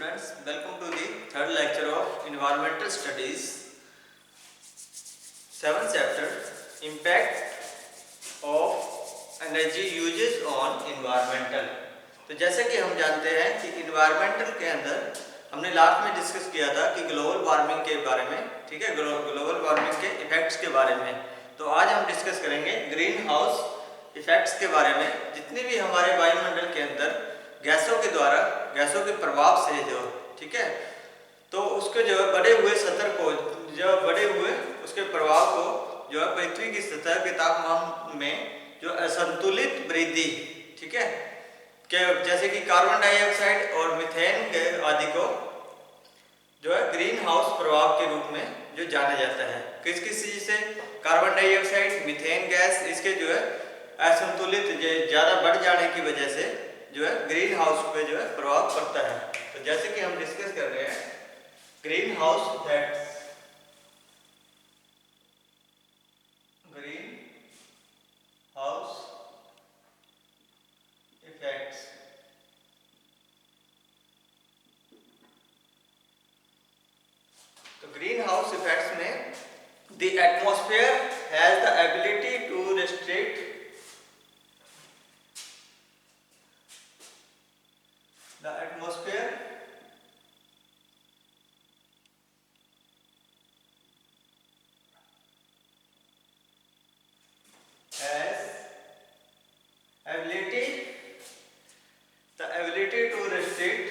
students, welcome to the third lecture of Environmental Studies, 7th chapter, Impact of Energy Uses on Environmental। तो जैसे कि हम जानते हैं कि इन्वायरमेंटल के अंदर हमने लास्ट में डिस्कस किया था कि ग्लोबल वार्मिंग के बारे में, ठीक है, ग्लोबल वार्मिंग के इफेक्ट्स के बारे में। तो आज हम डिस्कस करेंगे ग्रीन हाउस इफेक्ट्स के बारे में। जितने भी हमारे वायुमंडल के अंदर गैसों के द्वारा, गैसों के प्रभाव से जो, ठीक है, तो उसके जो बढ़े हुए सतह को, जो बढ़े हुए उसके प्रभाव को जो है पृथ्वी की सतह के तापमान में जो असंतुलित वृद्धि, ठीक है, कि जैसे कि कार्बन डाइऑक्साइड और मीथेन के आदि को जो है ग्रीन हाउस प्रभाव के रूप में जो जाना जाता है। किस किस चीज से? कार्बन डाइऑक्साइड, मीथेन गैस, इसके जो है असंतुलित ज़्यादा बढ़ जाने की वजह से जो है ग्रीन हाउस पे जो है प्रभाव पड़ता है। तो जैसे कि हम डिस्कस कर रहे हैं greenhouse effects, greenhouse effects. तो ग्रीन हाउस इफेक्ट्स में the atmosphere has the ability to restrict the atmosphere has ability to restrict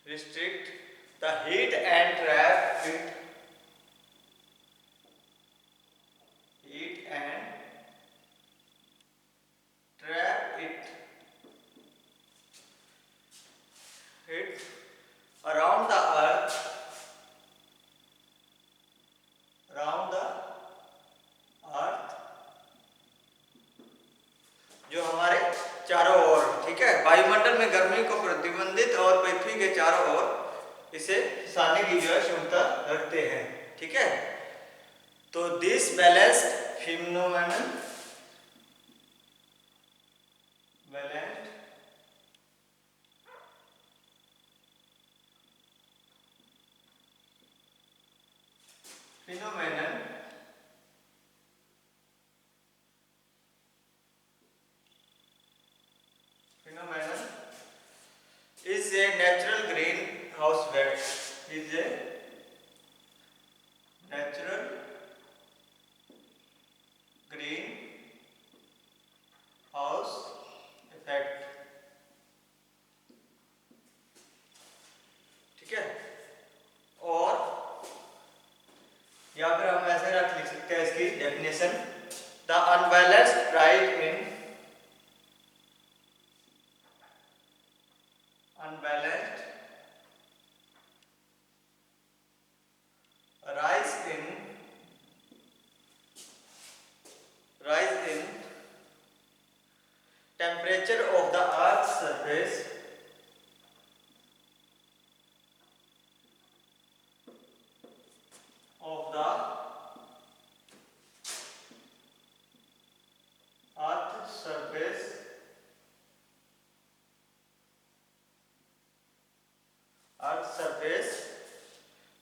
restrict the heat and trap it, heat around the earth, जो हमारे चारों ओर, ठीक है, वायुमंडल में गर्मी को प्रतिबंधित और पृथ्वी के चारों ओर इसे फैलाने की जो है क्षमता रखते हैं, ठीक है। तो this balanced phenomenon, phenomenon is a natural greenhouse effect, is a natural greenhouse effect, ठीक है। और या फिर हम ऐसे लिख सकते हैं इसकी definition, the unbalanced rise in temperature of the earth's surface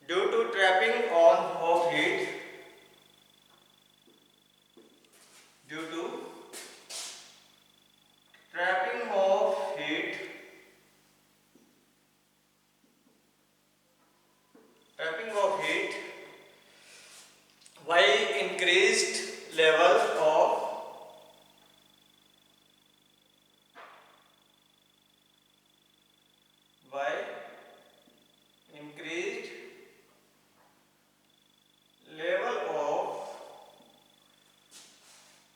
due to trapping on of heat, by increased level of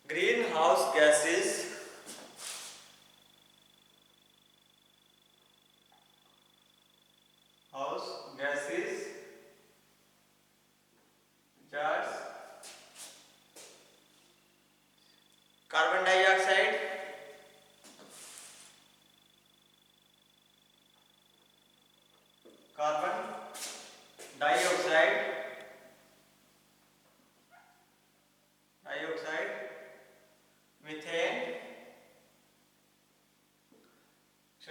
greenhouse gases carbon dioxide, methane, etc.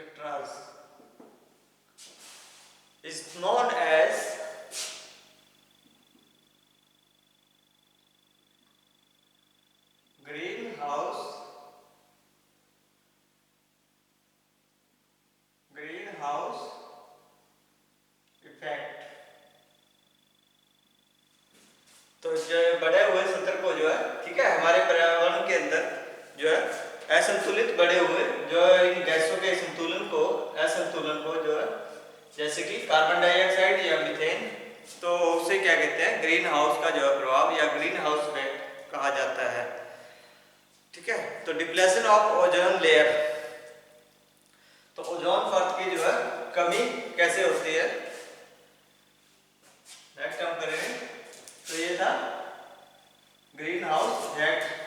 is known as greenhouse effect. तो जो बढ़े हुए सतह को जो है, ठीक है, हमारे पर्यावरण के अंदर जो है असंतुलित बढ़े हुए जो इन गैसों के असंतुलन को जो है, जैसे कि कार्बन डाइऑक्साइड या मीथेन, तो उसे क्या कहते हैं, ग्रीन हाउस का जो है प्रभाव या ग्रीन हाउस इफेक्ट कहा जाता है। ठीक है, तो डिप्लेशन ऑफ ओजोन लेयर, तो ओजोन परत की जो है कमी कैसे होती है, नेक्स्ट हम करेंगे। तो ये था ग्रीन हाउस इफेक्ट।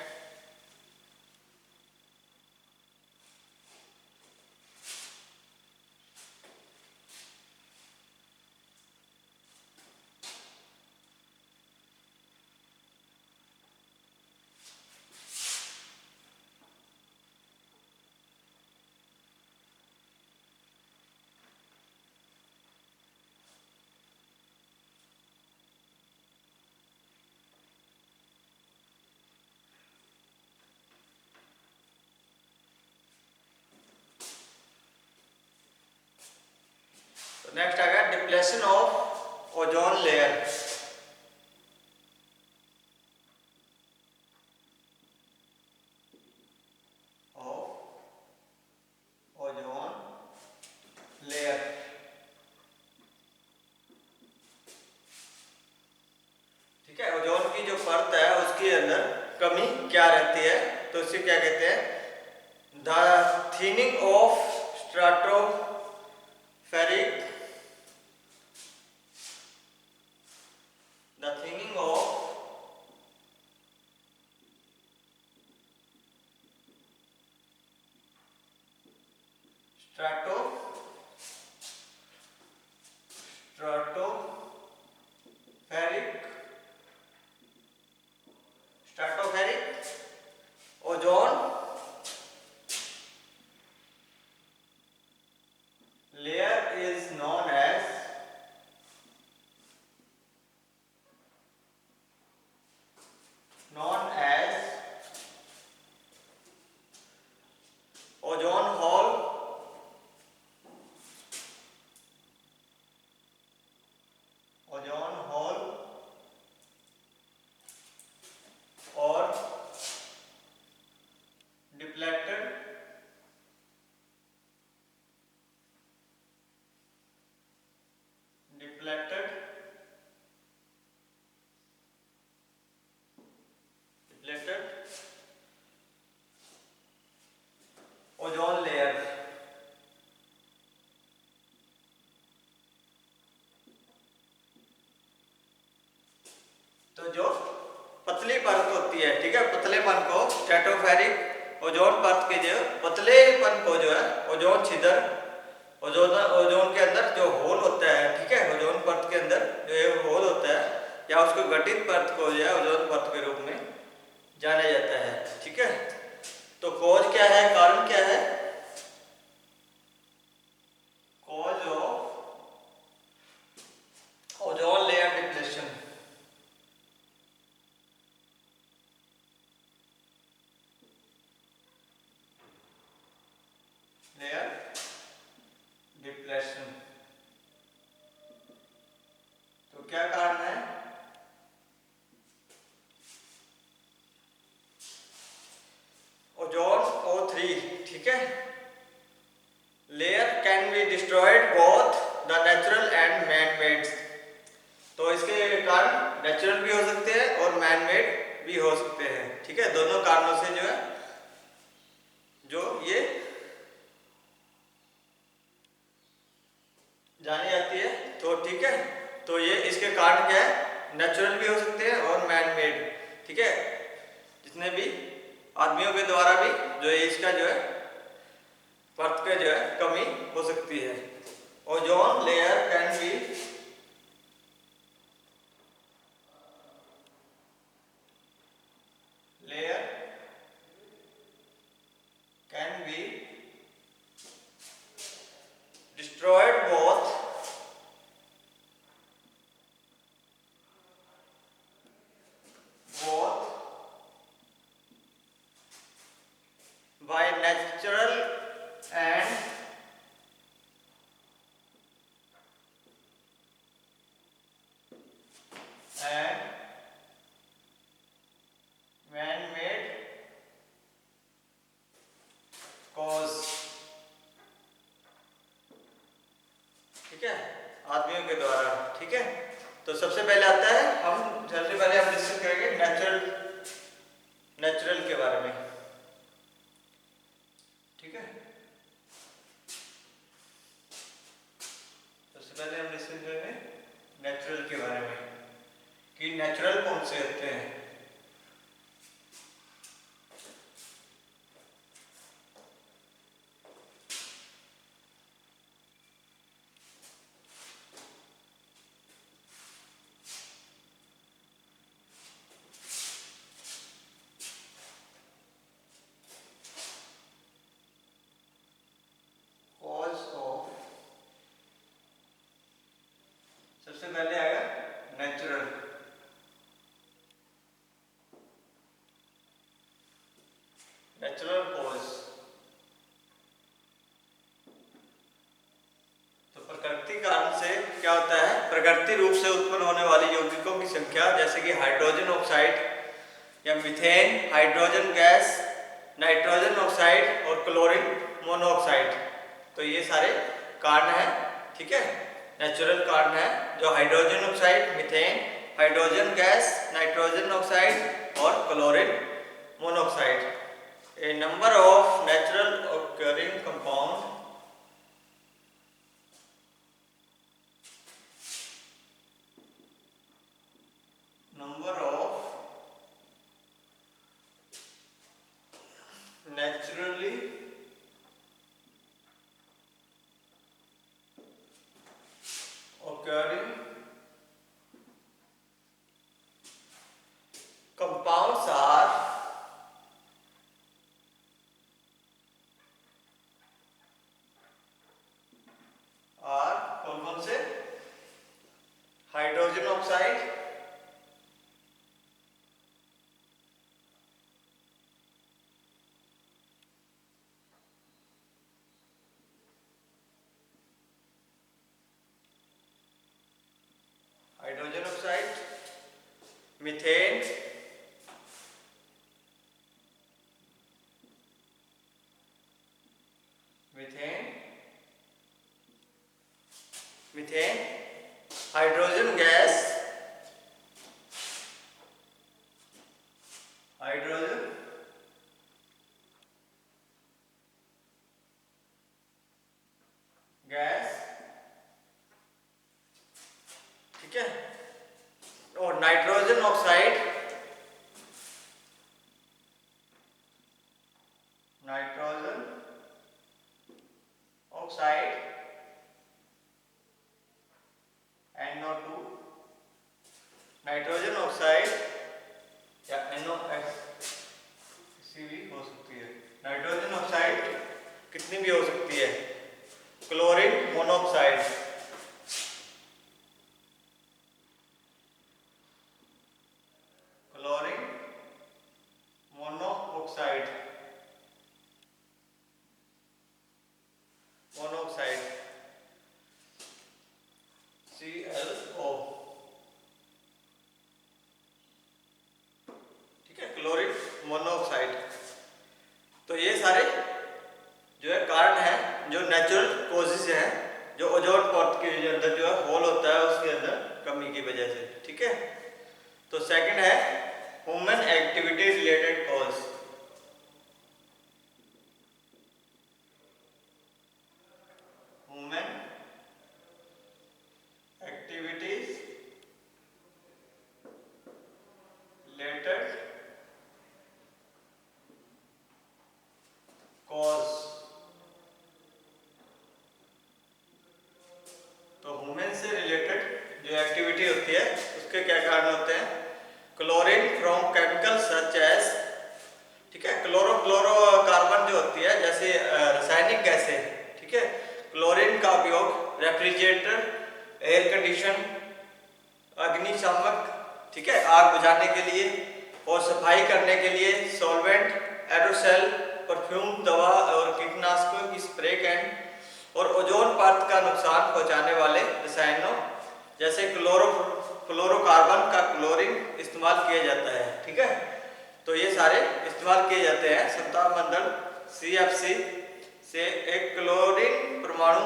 नेक्स्ट आएगा depletion of ozone layer. Ozone layer, ठीक है, ओजोन की जो परत है उसके अंदर कमी क्या रहती है, तो उसे क्या कहते हैं, the thinning of stratospheric, the thinning of stratospheric ozone layer is known as ozone hole, और डिप्लेटेड ओजोन लेयर। तो जो पतली परत होती है, ठीक है, पतलेपन को स्ट्रेटोस्फेरिक ओजोन परत के जो पतलेपन को जो है ओजोन छिद्र, ओजोन के अंदर जो होल होता है, ठीक है, ओजोन परत के अंदर जो ये होल होता है या उसको गठित परत को जो है ओजोन परत के रूप में जाना जाता है। ठीक है, तो कॉज क्या है, कारण क्या है, cause of ozone layer depletion. तो क्या कारण है, ओजोन O3, ठीक है, layer can be destroyed both the natural and man made. तो इसके कारण नेचुरल भी हो सकते हैं और मैन मेड भी हो सकते हैं। ठीक है, दोनों कारणों से जो है जो ये जानी जाती है। तो ठीक है, तो ये इसके कारण क्या है, नेचुरल भी हो सकते हैं और मैन मेड। ठीक है, जितने भी आदमियों के द्वारा भी जो है इसका जो है परत के जो है कमी हो सकती है। ओजोन लेयर कैन बी आदमियों के द्वारा, ठीक है। तो सबसे पहले आता है, सबसे पहले हम डिस्कस करेंगे नेचुरल के बारे में, ठीक है। सबसे पहले हम डिस्कस करेंगे नेचुरल के बारे में कि नेचुरल कौन से होते हैं। सबसे पहले आएगा नेचुरल। कॉज, तो प्रकृति कारण से क्या होता है, प्रकृति रूप से उत्पन्न होने वाली यौगिकों की संख्या, जैसे कि हाइड्रोजन ऑक्साइड या methane, hydrogen gas, nitrogen oxide और क्लोरीन मोनोऑक्साइड। तो ये सारे कारण हैं, ठीक है, नेचुरल कारण है, जो hydrogen oxide, methane, hydrogen gas, nitrogen oxide और chlorine monoxide. A number of natural occurring compound naturally occurring compounds are कौन से, hydrogen oxide, methane, hydrogen gas, ठीक है, और nitrogen oxide, NO2, nitrogen oxide या NOx भी हो सकती है, नाइट्रोजन ऑक्साइड कितनी भी हो सकती है, क्लोरीन मोनोऑक्साइड, ClO, ठीक है, क्लोरीन मोनोऑक्साइड। तो ये सारे जो है कारण है, जो नेचुरल कॉजेज हैं, जो ओजोन परत के अंदर जो है होल होता है उसके अंदर कमी की वजह से, ठीक है। तो सेकंड है human activity related cause. Human activities related cause. तो ह्यूमन से रिलेटेड जो एक्टिविटी होती है उसके क्या कारण होते हैं, chlorine from chemical such as, ठीक है, क्लोरोकार्बन जो होती है, जैसे रासायनिक गैसें, ठीक है, क्लोरीन का उपयोग रेफ्रिजरेटर, एयर कंडीशन, अग्निशामक, ठीक है, आग बुझाने के लिए और सफाई करने के लिए, सॉल्वेंट, एरोसेल, परफ्यूम, दवा और कीटनाशकों की स्प्रे कैन, और ओजोन परत का नुकसान पहुंचाने वाले रसायनों जैसे फ्लोरोकार्बन का क्लोरीन इस्तेमाल किया जाता है, ठीक है। तो ये सारे इस्तेमाल किए जाते हैं। सप्ताह मंडल CFC से एक क्लोरीन परमाणु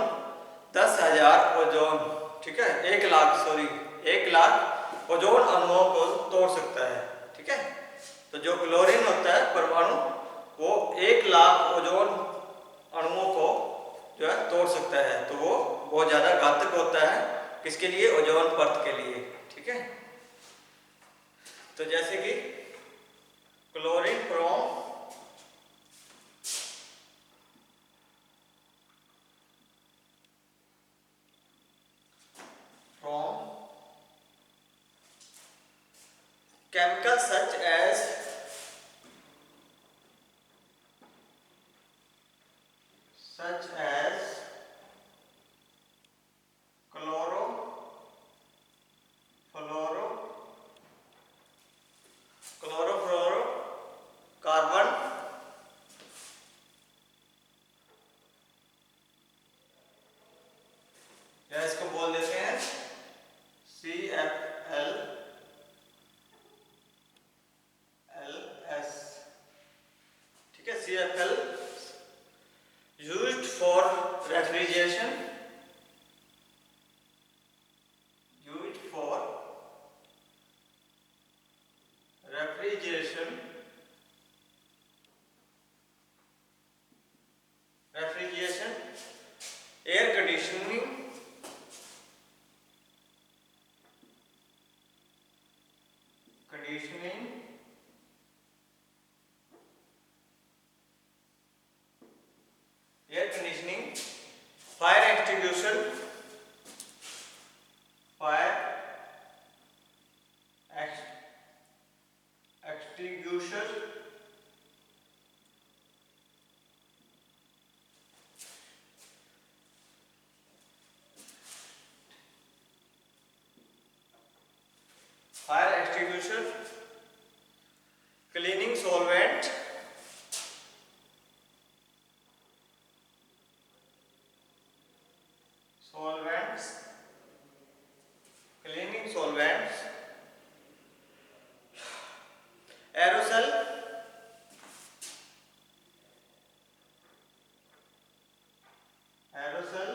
10,000 ओजोन ठीक है, 1 लाख, सॉरी 1 लाख ओजोन अणुओं को तोड़ सकता है। ठीक है, तो जो क्लोरीन होता है परमाणु वो 1 लाख ओजोन अणुओं को जो है तोड़ सकता है। तो वो बहुत ज्यादा घातक होता है, किसके लिए? ओजोन परत के लिए। ठीक है, तो जैसे कि chlorine, bromine, chemicals such as chloro, fluoro, chlorofluoro carbon, या इसको बोल देते हैं CFLLS। ठीक है, CFL used for refrigeration, used for refrigeration, refrigeration, air conditioning, conditioning, air conditioning, fire extinguisher, fire extinguisher, fire extinguisher, cleaning solvent, solvents, cleaning solvents, aerosol, aerosol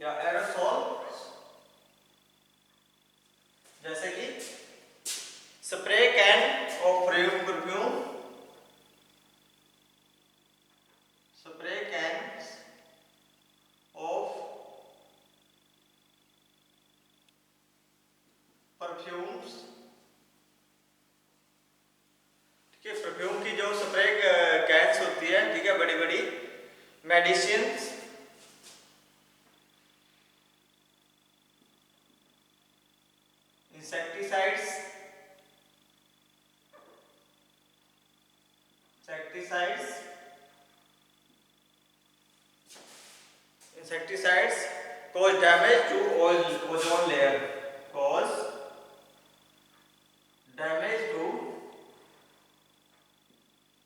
या aerosol, जैसे कि spray can of perfume, spray can of perfumes. ठीक है, perfume की जो spray cans होती है, ठीक है, बड़ी बड़ी, medicine, insecticides, insecticides cause damage to ozone layer, cause damage to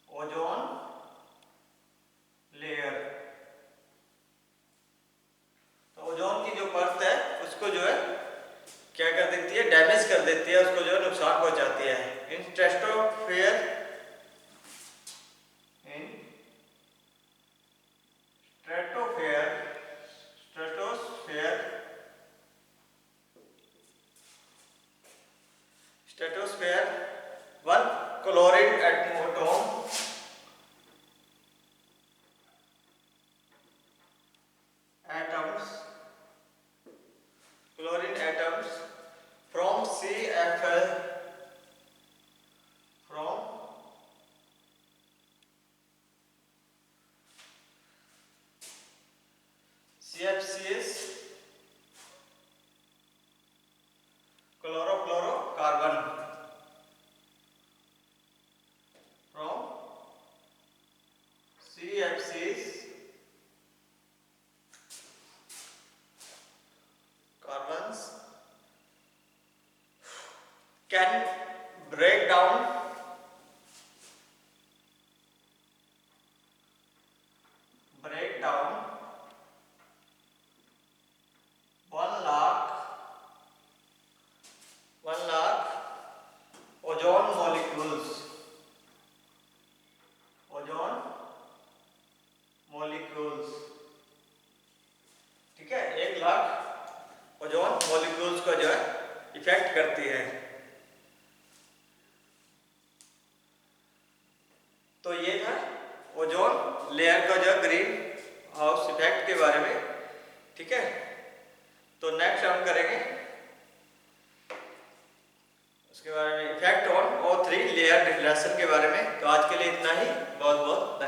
ozone layer। तो ओजोन की जो परत है उसको जो है क्या कर देती है? डैमेज कर देती है, उसको जो है नुकसान पहुंचाती है। In stratosphere, in stratosphere, stratosphere 1 chlorine atom, chlorine atoms from CFL, from CFCs, chlorofluorocarbon, from CFCs, carbons can break down effect करती है। तो ये था ओजोन लेयर का जो ग्रीन हाउस इफेक्ट के बारे में, ठीक है। तो नेक्स्ट हम करेंगे उसके बारे में, effect on O3 layer deflection के बारे में। तो आज के लिए इतना ही, बहुत बहुत धन्यवाद।